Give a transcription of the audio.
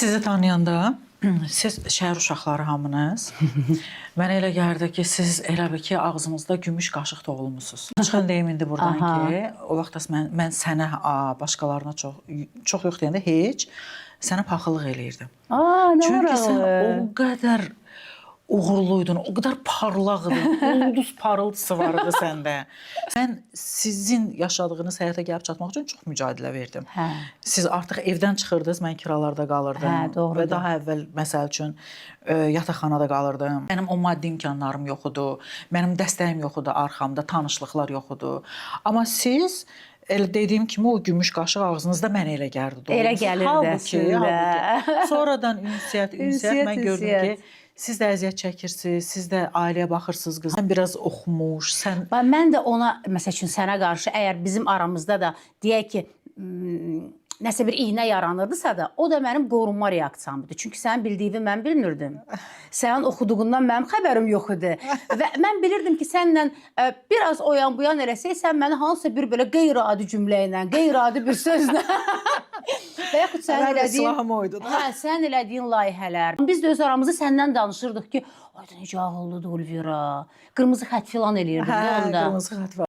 sizi tanıyanda, siz şəhər uşaqları hamınız, mənə elə gəldi ki, siz elə bir ki, ağzınızda gümüş qaşıq doğulmusunuz. Çıxın deyim indi buradan ki, o vaxt mən sənə, başqalarına çox yox deyəndə heç, sənə paxıllıq eləyirdim. Nə Çünki sən oralı? o qədər uğurluydun, o qədər parlaqdın, ulduz parıltısı vardı səndə. Mən sizin yaşadığınız həyata gəlib çatmaq üçün çox mücadilə verdim. Siz artıq evdən çıxırdınız, mən kiralarda qalırdım və daha əvvəl məsəl üçün yataqxanada qalırdım. Mənim o maddi imkanlarım yox idi, mənim dəstəyim yox idi arxamda, tanışlıqlar yox idi. Amma siz elə dediyim kimi o gümüş qaşıq ağzınızda mənə elə gəldi. Elə gəlirdi əslində. Sonradan ünsiyyət, mən gördüm ki, siz də əziyyət çəkirsiniz, siz də ailəyə baxırsınız qız. Sən biraz oxumuş, sən... Mən də ona, məsəl üçün sənə qarşı, əgər bizim aramızda da deyək ki, nəsə bir iynə yaranırdısa da, o da mənim qorunma reaksiyamdır. Çünki sənin bildiyini mən bilmirdim. Sənin oxuduğundan mənim xəbərim yox idi. Və mən bilirdim ki, sənlə biraz oyan buyan eləsək, sən məni hansısa bir belə qeyri-adi cümlə ilə, qeyri-adi bir sözlə və yaxud sən elədiyin layihələr. Biz də öz aramızda səndən danışırdıq ki, necə ağıllıdır Olivera, qırmızı xət filan eləyirdik. Qırmızı xət var.